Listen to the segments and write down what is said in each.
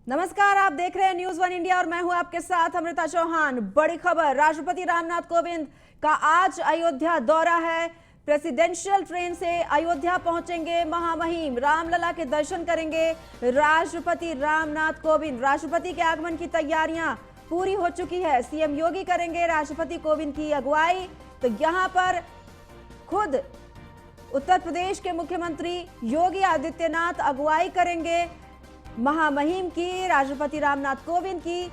नमस्कार, आप देख रहे हैं न्यूज़ वन इंडिया और मैं हूं आपके साथ अमृता चौहान। बड़ी खबर, राष्ट्रपति रामनाथ कोविंद का आज अयोध्या दौरा है। प्रेसिडेंशियल ट्रेन से अयोध्या पहुंचेंगे महामहिम, रामलला के दर्शन करेंगे राष्ट्रपति रामनाथ कोविंद। राष्ट्रपति के आगमन की तैयारियां पूरी हो चुकी है। सीएम योगी करेंगे राष्ट्रपति कोविंद की अगुवाई। तो यहां पर खुद उत्तर प्रदेश के मुख्यमंत्री योगी आदित्यनाथ अगुवाई करेंगे महामहिम की, राष्ट्रपति रामनाथ कोविंद की।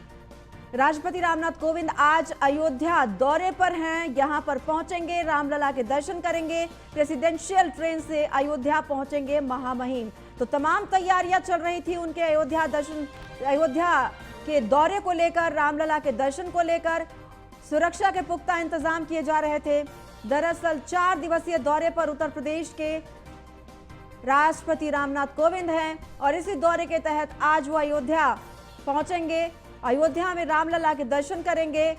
राष्ट्रपति रामनाथ कोविंद आज अयोध्या दौरे पर हैं, यहां पर पहुंचेंगे, रामलला के दर्शन करेंगे, प्रेसिडेंशियल ट्रेन से अयोध्या पहुंचेंगे महामहिम। तो तमाम तैयारियां चल रही थी उनके अयोध्या के दौरे को लेकर, रामलला के दर्शन को लेकर सुरक्षा के पुख्ता इंतजाम किए जा रहे थे। दरअसल 4 दिवसीय दौरे पर उत्तर प्रदेश के राष्ट्रपति रामनाथ कोविंद हैं और इसी दौरे के तहत आज वो अयोध्या पहुंचेंगे। अयोध्या में रामलला के दर्शन करेंगे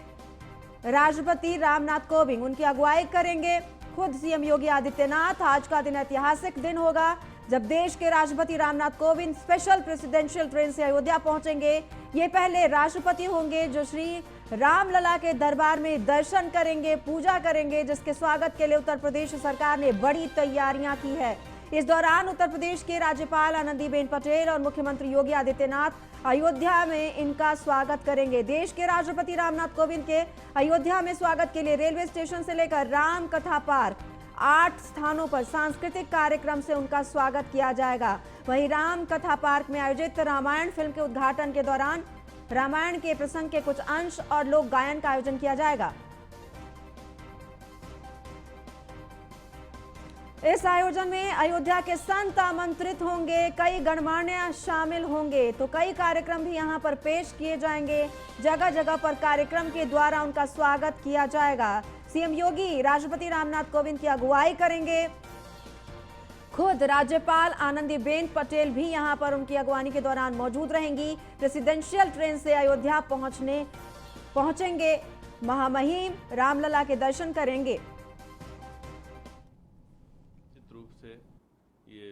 राष्ट्रपति रामनाथ कोविंद, उनकी अगुवाई करेंगे खुद सीएम योगी आदित्यनाथ। आज का दिन ऐतिहासिक दिन होगा जब देश के राष्ट्रपति Ramnath Kovind special presidential train से अयोध्या पहुंचेंगे। ये पहले राष्ट्रपति होंगे जो श्री रामलला के दरबार में दर्शन करेंगे, पूजा करेंगे, जिसके स्वागत के लिए उत्तर प्रदेश सरकार ने बड़ी तैयारियां की है। इस दौरान उत्तर प्रदेश के राज्यपाल आनंदीबेन पटेल और मुख्यमंत्री योगी आदित्यनाथ अयोध्या में इनका स्वागत करेंगे। देश के राष्ट्रपति रामनाथ कोविंद के अयोध्या में स्वागत के लिए रेलवे स्टेशन से लेकर राम कथा पार्क 8 स्थानों पर सांस्कृतिक कार्यक्रम से उनका स्वागत किया जाएगा। वहीं राम कथा पार्क में आयोजित रामायण फिल्म के उद्घाटन के दौरान रामायण के प्रसंग के कुछ अंश और लोक गायन का आयोजन किया जाएगा। इस आयोजन में अयोध्या के संत आमंत्रित होंगे, कई गणमान्य शामिल होंगे। तो कई कार्यक्रम भी यहां पर पेश किए जाएंगे। जगह जगह पर कार्यक्रम के द्वारा उनका स्वागत किया जाएगा। सीएम योगी राष्ट्रपति रामनाथ कोविंद की अगुवाई करेंगे। खुद राज्यपाल आनंदीबेन पटेल भी यहां पर उनकी अगुवानी के दौरान मौजूद रहेंगी। प्रेसिडेंशियल ट्रेन से अयोध्या पहुंचेंगे महामहिम, रामलला के दर्शन करेंगे। रूप से ये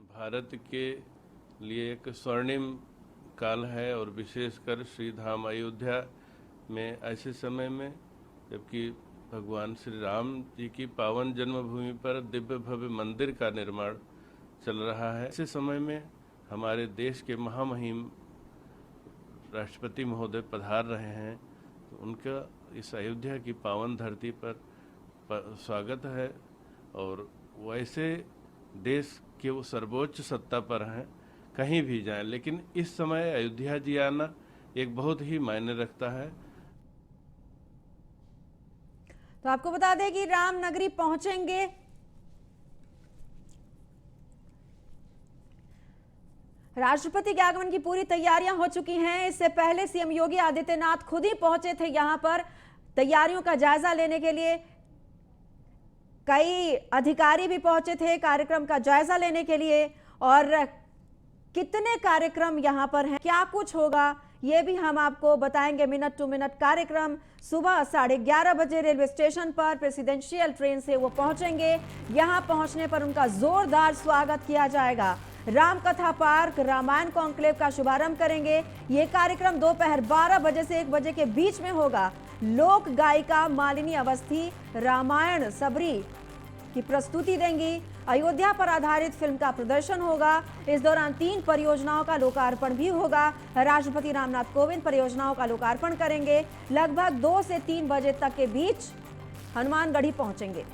भारत के लिए एक स्वर्णिम काल है और विशेषकर श्री धाम अयोध्या में ऐसे समय में जबकि भगवान श्री राम जी की पावन जन्मभूमि पर दिव्य भव्य मंदिर का निर्माण चल रहा है। ऐसे समय में हमारे देश के महामहिम राष्ट्रपति महोदय पधार रहे हैं, तो उनका इस अयोध्या की पावन धरती पर स्वागत है। और वैसे देश के वो सर्वोच्च सत्ता पर हैं, कहीं भी जाएं, लेकिन इस समय अयोध्या जी आना एक बहुत ही मायने रखता है। तो आपको बता दें कि राम नगरी पहुंचेंगे राष्ट्रपति के आगमन की पूरी तैयारियां हो चुकी हैं। इससे पहले सीएम योगी आदित्यनाथ खुद ही पहुंचे थे यहां पर तैयारियों का जायजा लेने के लिए। कई अधिकारी भी पहुंचे थे कार्यक्रम का जायजा लेने के लिए। और कितने कार्यक्रम यहां पर हैं, क्या कुछ होगा, ये भी हम आपको बताएंगे। मिनट टू मिनट कार्यक्रम सुबह 11:30 बजे रेलवे स्टेशन पर प्रेसिडेंशियल ट्रेन से वो पहुंचेंगे। यहां पहुंचने पर उनका जोरदार स्वागत किया जाएगा। राम कथा पार्क रामायण कॉन्क्लेव का शुभारंभ करेंगे। ये कार्यक्रम दोपहर 12 बजे से 1 बजे के बीच में होगा। लोक गायिका मालिनी अवस्थी रामायण सबरी की प्रस्तुति देंगी। अयोध्या पर आधारित फिल्म का प्रदर्शन होगा। इस दौरान 3 परियोजनाओं का लोकार्पण भी होगा। राष्ट्रपति रामनाथ कोविंद परियोजनाओं का लोकार्पण करेंगे। लगभग 2 से 3 बजे तक के बीच हनुमानगढ़ी पहुंचेंगे।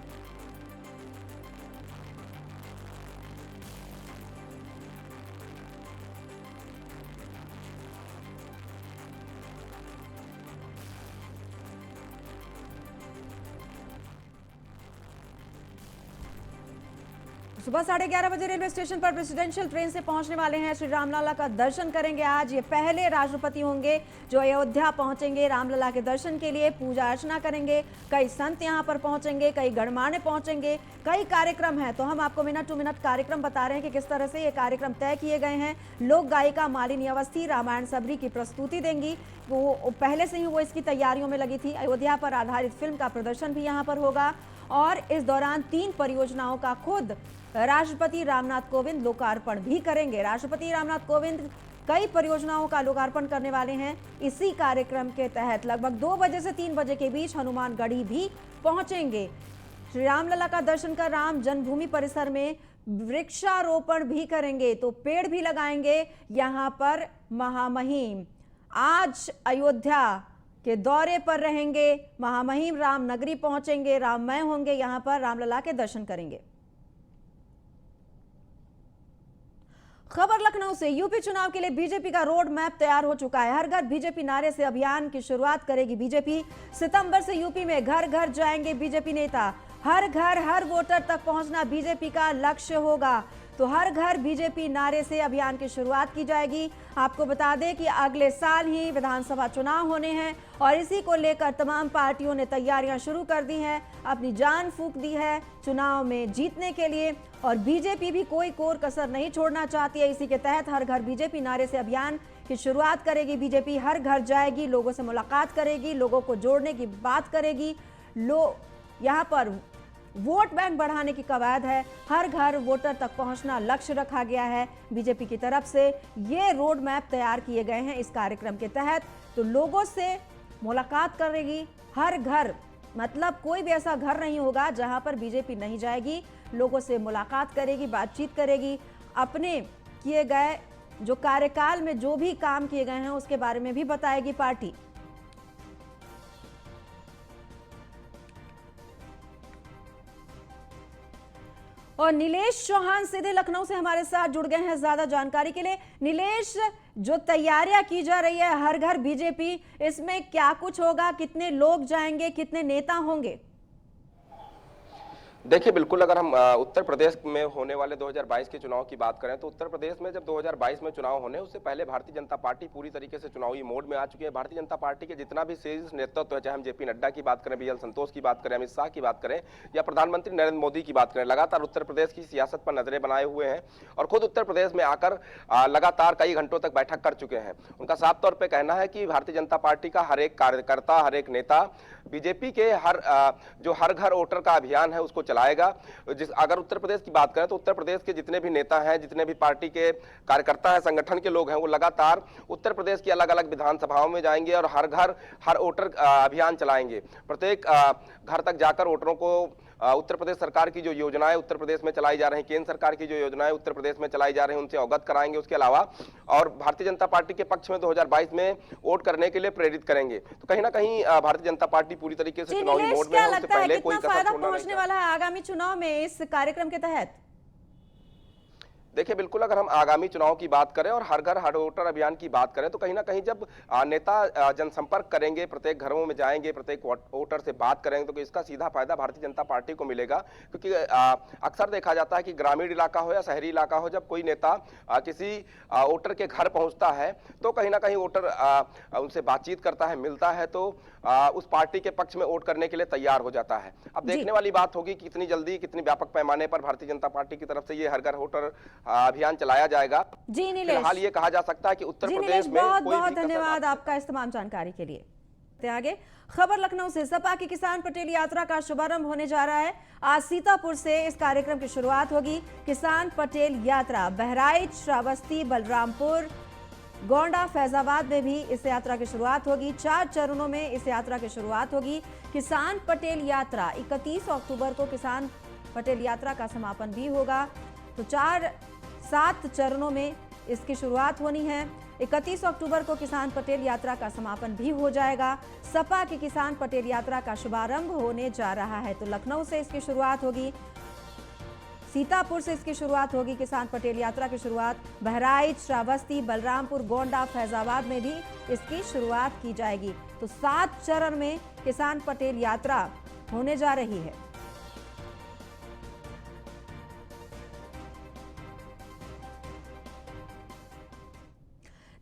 सुबह 11:30 बजे रेलवे स्टेशन पर प्रेसिडेंशियल ट्रेन से पहुंचने वाले हैं। श्री रामलला का दर्शन करेंगे। आज ये पहले राष्ट्रपति होंगे जो अयोध्या पहुंचेंगे रामलला के दर्शन के लिए, पूजा अर्चना करेंगे। कई संत यहां पर पहुंचेंगे, कई गणमान्य पहुंचेंगे, कई कार्यक्रम हैं। तो हम आपको मिनट टू मिनट कार्यक्रम बता रहे हैं कि किस तरह से ये कार्यक्रम तय किए गए हैं। लोक गायिका मालिनी अवस्थी रामायण सबरी की प्रस्तुति देंगी। वो पहले से ही वो इसकी तैयारियों में लगी थी। अयोध्या पर आधारित फिल्म का प्रदर्शन भी यहाँ पर होगा। और इस दौरान 3 परियोजनाओं का खुद राष्ट्रपति रामनाथ कोविंद लोकार्पण भी करेंगे। राष्ट्रपति रामनाथ कोविंद कई परियोजनाओं का लोकार्पण करने वाले हैं। इसी कार्यक्रम के तहत लगभग 2 बजे से 3 बजे के बीच हनुमानगढ़ी भी पहुंचेंगे। श्री रामलला का दर्शन कर राम जन्मभूमि परिसर में वृक्षारोपण भी करेंगे, तो पेड़ भी लगाएंगे। यहां पर महामहिम आज अयोध्या के दौरे पर रहेंगे। महामहिम रामनगरी पहुंचेंगे, राममय होंगे, यहां पर रामलला के दर्शन करेंगे। खबर लखनऊ से, यूपी चुनाव के लिए बीजेपी का रोड मैप तैयार हो चुका है। हर घर बीजेपी नारे से अभियान की शुरुआत करेगी बीजेपी। सितंबर से यूपी में घर घर जाएंगे बीजेपी नेता। हर घर हर वोटर तक पहुंचना बीजेपी का लक्ष्य होगा। तो हर घर बीजेपी नारे से अभियान की शुरुआत की जाएगी। आपको बता दें कि अगले साल ही विधानसभा चुनाव होने हैं और इसी को लेकर तमाम पार्टियों ने तैयारियां शुरू कर दी हैं, अपनी जान फूंक दी है चुनाव में जीतने के लिए। और बीजेपी भी कोई कोर कसर नहीं छोड़ना चाहती है। इसी के तहत हर घर बीजेपी नारे से अभियान की शुरुआत करेगी बीजेपी। हर घर जाएगी, लोगों से मुलाकात करेगी, लोगों को जोड़ने की बात करेगी। यहाँ पर वोट बैंक बढ़ाने की कवायद है। हर घर वोटर तक पहुंचना लक्ष्य रखा गया है बीजेपी की तरफ से। ये रोड मैप तैयार किए गए हैं इस कार्यक्रम के तहत। तो लोगों से मुलाकात करेगी हर घर, मतलब कोई भी ऐसा घर नहीं होगा जहां पर बीजेपी नहीं जाएगी। लोगों से मुलाकात करेगी, बातचीत करेगी, अपने किए गए जो कार्यकाल में जो भी काम किए गए हैं उसके बारे में भी बताएगी पार्टी। और नीलेश चौहान सीधे लखनऊ से हमारे साथ जुड़ गए हैं ज्यादा जानकारी के लिए। नीलेश, जो तैयारियां की जा रही है हर घर बीजेपी, इसमें क्या कुछ होगा, कितने लोग जाएंगे, कितने नेता होंगे? देखिए, बिल्कुल अगर हम उत्तर प्रदेश में होने वाले 2022 के चुनाव की बात करें तो उत्तर प्रदेश में जब 2022 में चुनाव होने उससे पहले भारतीय जनता पार्टी पूरी तरीके से चुनावी मोड में आ चुकी है। भारतीय जनता पार्टी के जितना भी शीर्ष नेतृत्व है, चाहे हम जेपी नड्डा की बात करें, बीएल संतोष की बात करें, अमित शाह की बात करें या प्रधानमंत्री नरेंद्र मोदी की बात करें, लगातार उत्तर प्रदेश की सियासत पर नजरें बनाए हुए हैं और खुद उत्तर प्रदेश में आकर लगातार कई घंटों तक बैठक कर चुके हैं। उनका साफ तौर पर कहना है कि भारतीय जनता पार्टी का हर एक कार्यकर्ता, हर एक नेता बीजेपी के जो हर घर वोटर का अभियान है उसको चलाएगा। अगर उत्तर प्रदेश की बात करें तो उत्तर प्रदेश के जितने भी नेता हैं, जितने भी पार्टी के कार्यकर्ता हैं, संगठन के लोग हैं, वो लगातार उत्तर प्रदेश की अलग अलग विधानसभाओं में जाएंगे और हर घर हर वोटर अभियान चलाएंगे। प्रत्येक घर तक जाकर वोटरों को उत्तर प्रदेश सरकार की जो योजनाएं उत्तर प्रदेश में चलाई जा रही हैं, केंद्र सरकार की जो योजनाएं उत्तर प्रदेश में चलाई जा रही हैं, उनसे अवगत कराएंगे। उसके अलावा और भारतीय जनता पार्टी के पक्ष में 2022 में वोट करने के लिए प्रेरित करेंगे। तो कहीं ना कहीं भारतीय जनता पार्टी पूरी तरीके से चुनावी मोड में है। उससे पहले कोई कसर छोड़ना नहीं पहुंचने वाला है आगामी चुनाव में इस कार्यक्रम के तहत? देखिए, बिल्कुल अगर हम आगामी चुनाव की बात करें और हर घर हर वोटर अभियान की बात करें तो कहीं ना कहीं जब नेता जनसंपर्क करेंगे, प्रत्येक घरों में जाएंगे, प्रत्येक वोटर से बात करेंगे तो इसका सीधा फायदा भारतीय जनता पार्टी को मिलेगा। क्योंकि अक्सर देखा जाता है कि ग्रामीण इलाका हो या शहरी इलाका हो, जब कोई नेता किसी वोटर के घर पहुंचता है तो कहीं ना कहीं वोटर उनसे बातचीत करता है, मिलता है, तो उस पार्टी के पक्ष में वोट करने के लिए तैयार हो जाता है। अब देखने वाली बात होगी कि कितनी जल्दी, कितनी व्यापक पैमाने पर भारतीय जनता पार्टी की तरफ से ये हर घर वोटर अभियान चलाया जाएगा। जी नीलेश, फिलहाल ये कहा जा सकता है कि उत्तर प्रदेश में बहुत बहुत धन्यवाद आपका इस तमाम जानकारी के लिए। आगे खबर लखनऊ से, सपा की किसान पटेल यात्रा का शुभारंभ होने जा रहा है। आज सीतापुर से इस कार्यक्रम की शुरुआत होगी। किसान पटेल यात्रा बहराइच, श्रावस्ती, बलरामपुर, गोंडा, फैजाबाद में भी इस यात्रा की शुरुआत होगी। 4 चरणों में इस यात्रा की शुरुआत होगी। किसान पटेल यात्रा 31 अक्टूबर को किसान पटेल यात्रा का समापन भी होगा। तो 7 चरणों में इसकी शुरुआत होनी है। 31 अक्टूबर को किसान पटेल यात्रा का समापन भी हो जाएगा। सपा की किसान पटेल यात्रा का शुभारंभ होने जा रहा है। तो लखनऊ से इसकी शुरुआत होगी, सीतापुर से इसकी शुरुआत होगी। किसान पटेल यात्रा की शुरुआत बहराइच, श्रावस्ती, बलरामपुर, गोंडा, फैजाबाद में भी इसकी शुरुआत की जाएगी। तो 7 चरण में किसान पटेल यात्रा होने जा रही है।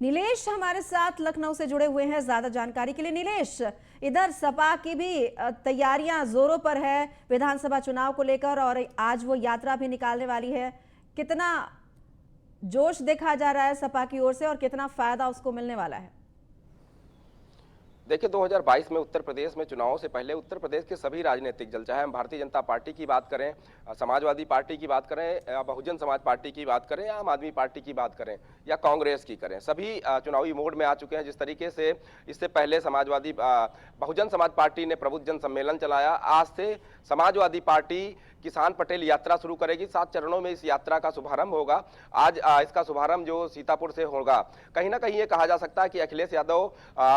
नीलेश हमारे साथ लखनऊ से जुड़े हुए हैं ज्यादा जानकारी के लिए। नीलेश, इधर सपा की भी तैयारियां जोरों पर है विधानसभा चुनाव को लेकर और आज वो यात्रा भी निकालने वाली है। कितना जोश देखा जा रहा है सपा की ओर से और कितना फायदा उसको मिलने वाला है? देखिए 2022 में उत्तर प्रदेश में चुनाव से पहले उत्तर प्रदेश के सभी राजनीतिक दल, चाहे हम भारतीय जनता पार्टी की बात करें, समाजवादी पार्टी की बात करें, बहुजन समाज पार्टी की बात करें, आम आदमी पार्टी की बात करें या कांग्रेस की करें, सभी चुनावी मोड में आ चुके हैं। जिस तरीके से इससे पहले बहुजन समाज पार्टी ने प्रबुद्ध जन सम्मेलन चलाया, आज से समाजवादी पार्टी किसान पटेल यात्रा शुरू करेगी। 7 चरणों में इस यात्रा का शुभारंभ होगा। आज इसका शुभारंभ जो सीतापुर से होगा, कहीं ना कहीं ये कहा जा सकता है कि अखिलेश यादव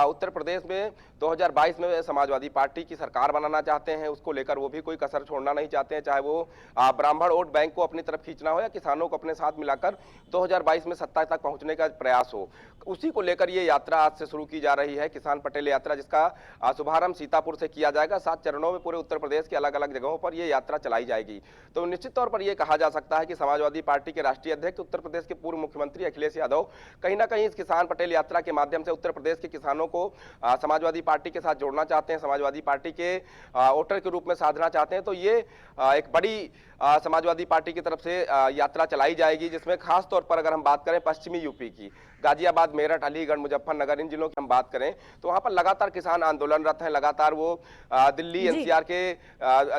उत्तर प्रदेश में 2022 में समाजवादी पार्टी की सरकार बनाना चाहते हैं। उसको लेकर वो भी कोई कसर छोड़ना नहीं चाहते हैं, चाहे वो ब्राह्मण वोट बैंक को अपनी तरफ खींचना हो या किसानों को अपने साथ मिलाकर 2022 में सत्ता तक पहुंचने का प्रयास हो। उसी को लेकर ये यात्रा आज से शुरू की जा रही है, किसान पटेल यात्रा, जिसका शुभारंभ सीतापुर से किया जाएगा। 7 चरणों में पूरे उत्तर प्रदेश के अलग अलग जगहों पर यह यात्रा चलाई जाएगी। तो निश्चित तौर पर यह कहा जा सकता है कि समाजवादी पार्टी के राष्ट्रीय अध्यक्ष, उत्तर प्रदेश के पूर्व मुख्यमंत्री अखिलेश यादव कहीं ना कहीं इस किसान पटेल यात्रा के माध्यम से उत्तर प्रदेश के किसानों को समाजवादी पार्टी के साथ जोड़ना चाहते हैं, समाजवादी पार्टी के वोटर के रूप में साधना चाहते हैं। तो ये एक बड़ी समाजवादी पार्टी की तरफ से यात्रा चलाई जाएगी, जिसमें खास तौर पर अगर हम बात करें पश्चिमी यूपी की, गाजियाबाद, मेरठ, अलीगढ़, मुजफ्फरनगर, इन जिलों की हम बात करें तो वहां पर लगातार किसान आंदोलनरत हैं। लगातार वो दिल्ली एनसीआर के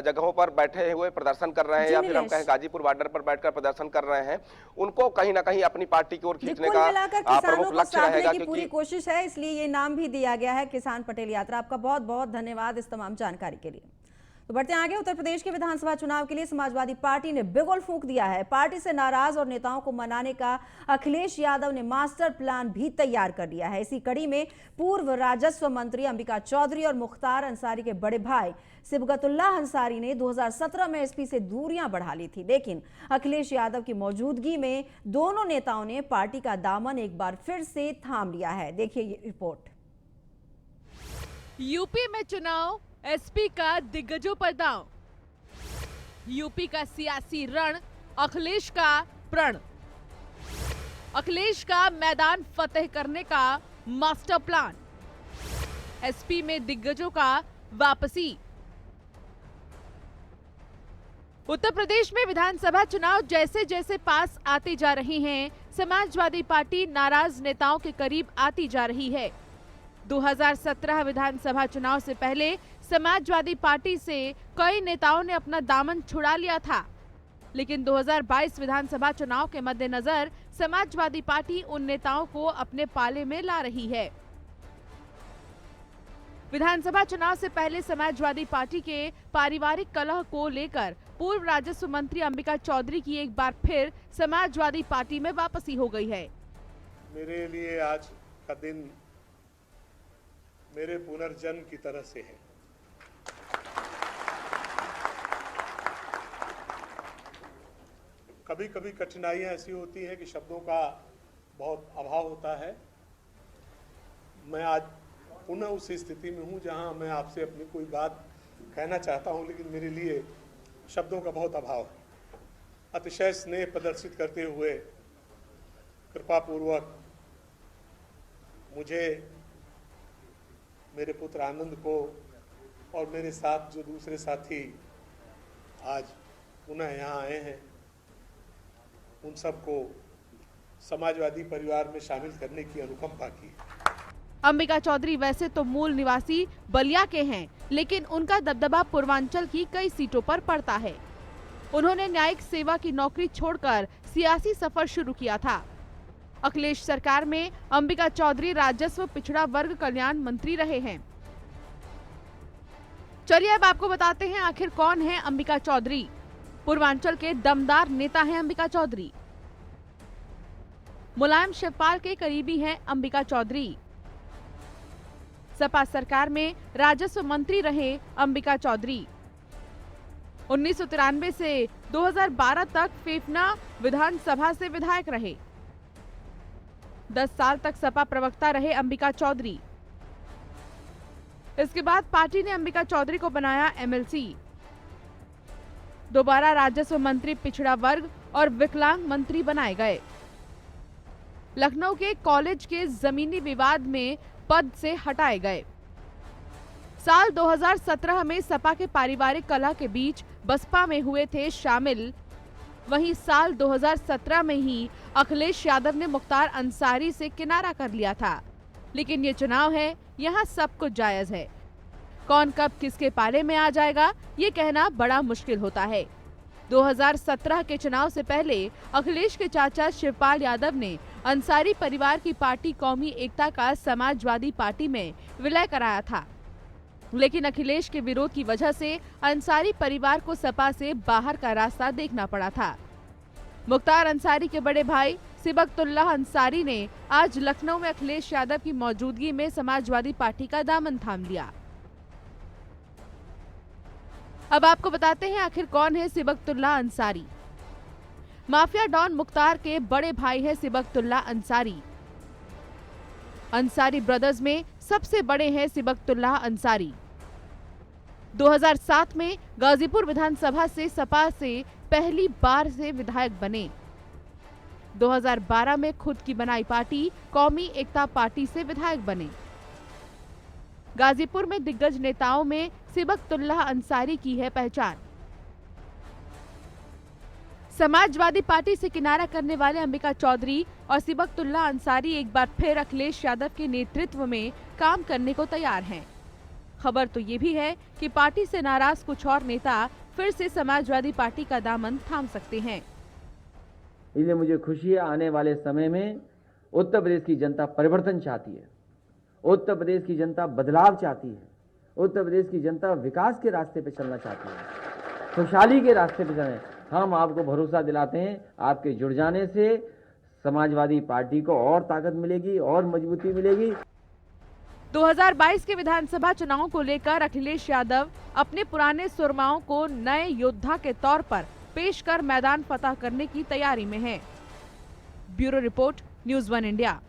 जगहों पर बैठे हुए प्रदर्शन कर रहे हैं, या फिर हम कहें गाजीपुर बॉर्डर पर बैठकर प्रदर्शन कर रहे हैं। उनको कहीं ना कहीं अपनी पार्टी की ओर खींचने का प्रमुख लक्ष्य रहेगा। पूरी कोशिश है, इसलिए ये नाम भी दिया गया है किसान पटेल यात्रा। आपका बहुत बहुत धन्यवाद इस तमाम जानकारी के लिए। तो बढ़ते हैं आगे। उत्तर प्रदेश के विधानसभा चुनाव के लिए समाजवादी पार्टी ने बिगुल फूंक दिया है। पार्टी से नाराज और नेताओं को मनाने का अखिलेश यादव ने मास्टर प्लान भी तैयार कर लिया है। इसी कड़ी में पूर्व राजस्व मंत्री अंबिका चौधरी और मुख्तार अंसारी के बड़े भाई सिबगतुल्लाह अंसारी ने 2017 में एसपी से दूरियां बढ़ा ली थी, लेकिन अखिलेश यादव की मौजूदगी में दोनों नेताओं ने पार्टी का दामन एक बार फिर से थाम लिया है। देखिए ये रिपोर्ट। यूपी में चुनाव, एसपी का दिग्गजों पर दांव। यूपी का सियासी रण, अखिलेश का प्रण। अखिलेश का मैदान फतेह करने का मास्टर प्लान। एसपी में दिग्गजों का वापसी। उत्तर प्रदेश में विधानसभा चुनाव जैसे जैसे पास आते जा रहे हैं, समाजवादी पार्टी नाराज नेताओं के करीब आती जा रही है। 2017 विधानसभा चुनाव से पहले समाजवादी पार्टी से कई नेताओं ने अपना दामन छुड़ा लिया था, लेकिन 2022 विधानसभा चुनाव के मद्देनजर समाजवादी पार्टी उन नेताओं को अपने पाले में ला रही है। विधानसभा चुनाव से पहले समाजवादी पार्टी के पारिवारिक कलह को लेकर पूर्व राजस्व मंत्री अंबिका चौधरी की एक बार फिर समाजवादी पार्टी में वापसी हो गई है। मेरे लिए आज का दिन मेरे पुनर्जन्म की तरह से है। कभी कभी कठिनाइयां ऐसी होती हैं कि शब्दों का बहुत अभाव होता है। मैं आज पुनः उस स्थिति में हूं जहां मैं आपसे अपनी कोई बात कहना चाहता हूं, लेकिन मेरे लिए शब्दों का बहुत अभाव है। अतिशय स्नेह प्रदर्शित करते हुए कृपापूर्वक मुझे, मेरे पुत्र आनंद को और मेरे साथ जो दूसरे साथी आज पुनः यहाँ आए हैं, उन सबको समाजवादी परिवार में शामिल करने की अनुकंपा की। अंबिका चौधरी वैसे तो मूल निवासी बलिया के हैं, लेकिन उनका दबदबा पूर्वांचल की कई सीटों पर पड़ता है। उन्होंने न्यायिक सेवा की नौकरी छोड़कर सियासी सफर शुरू किया था। अखिलेश सरकार में अंबिका चौधरी राजस्व पिछड़ा वर्ग कल्याण मंत्री रहे हैं। चलिए अब आपको बताते हैं आखिर कौन है अंबिका चौधरी। पूर्वांचल के दमदार नेता हैं अंबिका चौधरी। मुलायम शिवपाल के करीबी हैं अंबिका चौधरी। सपा सरकार में राजस्व मंत्री रहे अंबिका चौधरी। 1993 से 2012 तक फेफना विधानसभा से विधायक रहे। 10 साल तक सपा प्रवक्ता रहे अंबिका चौधरी। इसके बाद पार्टी ने अंबिका चौधरी को बनाया एमएलसी। दोबारा राजस्व मंत्री, पिछड़ा वर्ग और विकलांग मंत्री बनाए गए। लखनऊ के कॉलेज के जमीनी विवाद में पद से हटाए गए। साल 2017 में सपा के पारिवारिक कलह के बीच बसपा में हुए थे शामिल। वहीं साल 2017 में ही अखिलेश यादव ने मुख्तार अंसारी से किनारा कर लिया था। लेकिन ये चुनाव है, यहाँ सब कुछ जायज है। कौन कब किसके पाले में आ जाएगा, ये कहना बड़ा मुश्किल होता है। 2017 के चुनाव से पहले अखिलेश के चाचा शिवपाल यादव ने अंसारी परिवार की पार्टी कौमी एकता का समाजवादी पार्टी में विलय कराया था, लेकिन अखिलेश के विरोध की वजह से अंसारी परिवार को सपा से बाहर का रास्ता देखना पड़ा था। मुख्तार अंसारी के बड़े भाई सिबकतुल्लाह अंसारी ने आज लखनऊ में अखिलेश यादव की मौजूदगी में समाजवादी पार्टी का दामन थाम लिया। अब आपको बताते हैं आखिर कौन है सिबकतुल्लाह अंसारी। माफिया डॉन मुख्तार के बड़े भाई है सिबकतुल्लाह अंसारी। अंसारी ब्रदर्स में सबसे बड़े हैं सिबकतुल्लाह अंसारी। 2007 में गाजीपुर विधानसभा से सपा से पहली बार से विधायक बने। 2012 में खुद की बनाई पार्टी कौमी एकता पार्टी से विधायक बने। गाजीपुर में दिग्गज नेताओं में सिबकतुल्लाह अंसारी की है पहचान। समाजवादी पार्टी से किनारा करने वाले अंबिका चौधरी और सिबकतुल्लाह अंसारी एक बार फिर अखिलेश यादव के नेतृत्व में काम करने को तैयार हैं। खबर तो ये भी है कि पार्टी से नाराज कुछ और नेता फिर से समाजवादी पार्टी का दामन थाम सकते हैं। इसलिए मुझे खुशी है, आने वाले समय में उत्तर प्रदेश की जनता परिवर्तन चाहती है, उत्तर प्रदेश की जनता बदलाव चाहती है, उत्तर प्रदेश की जनता विकास के रास्ते पे चलना चाहती है, खुशहाली के रास्ते पे चलें। हम आपको भरोसा दिलाते हैं, आपके जुड़ जाने से समाजवादी पार्टी को और ताकत मिलेगी और मजबूती मिलेगी। 2022 के विधानसभा चुनाव को लेकर अखिलेश यादव अपने पुराने सुरमाओं को नए योद्धा के तौर पर पेश कर मैदान फतह करने की तैयारी में हैं। Bureau report, news 1 India.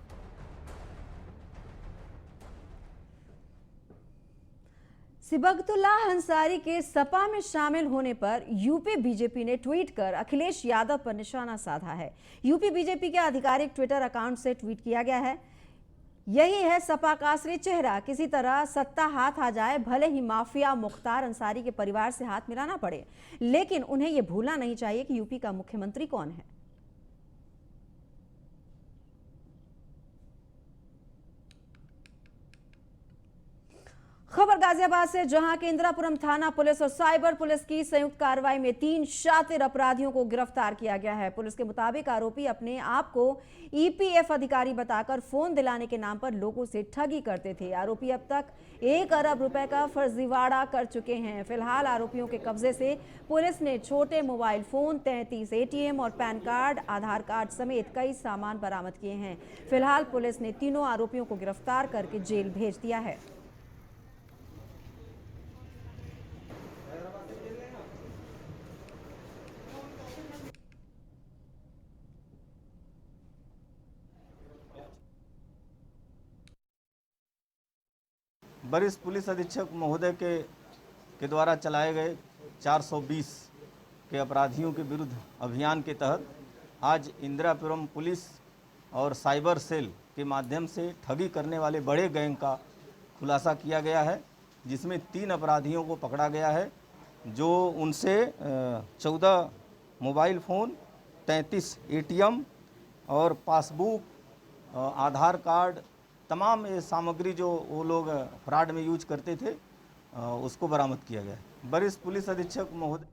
Sibkatullah Ansari के सपा में शामिल होने पर यूपी बीजेपी ने ट्वीट कर अखिलेश यादव पर निशाना साधा है। यूपी बीजेपी के आधिकारिक ट्विटर अकाउंट से ट्वीट किया गया है, यही है सपा का असली चेहरा। किसी तरह सत्ता हाथ आ जाए, भले ही माफिया मुख्तार अंसारी के परिवार से हाथ मिलाना पड़े, लेकिन उन्हें यह भूलना नहीं चाहिए कि यूपी का मुख्यमंत्री कौन है। खबर गाजियाबाद से, जहां के इंदिरापुरम थाना पुलिस और साइबर पुलिस की संयुक्त कार्रवाई में 3 शातिर अपराधियों को गिरफ्तार किया गया है। पुलिस के मुताबिक आरोपी अपने आप को ईपीएफ अधिकारी बताकर फोन दिलाने के नाम पर लोगों से ठगी करते थे। आरोपी अब तक 1 अरब रुपए का फर्जीवाड़ा कर चुके हैं। फिलहाल आरोपियों के कब्जे से पुलिस ने छोटे मोबाइल फोन, 33 एटीएम और पैन कार्ड, आधार कार्ड समेत कई सामान बरामद किए हैं। फिलहाल पुलिस ने तीनों आरोपियों को गिरफ्तार करके जेल भेज दिया है। वरिष्ठ पुलिस अधीक्षक महोदय के द्वारा चलाए गए 420 के अपराधियों के विरुद्ध अभियान के तहत आज इंदिरापुरम पुलिस और साइबर सेल के माध्यम से ठगी करने वाले बड़े गैंग का खुलासा किया गया है, जिसमें 3 अपराधियों को पकड़ा गया है, जो उनसे 14 मोबाइल फ़ोन, 33 एटीएम और पासबुक, आधार कार्ड, तमाम ये सामग्री जो वो लोग फ्रॉड में यूज करते थे, उसको बरामद किया गया है। वरिष्ठ पुलिस अधीक्षक महोदय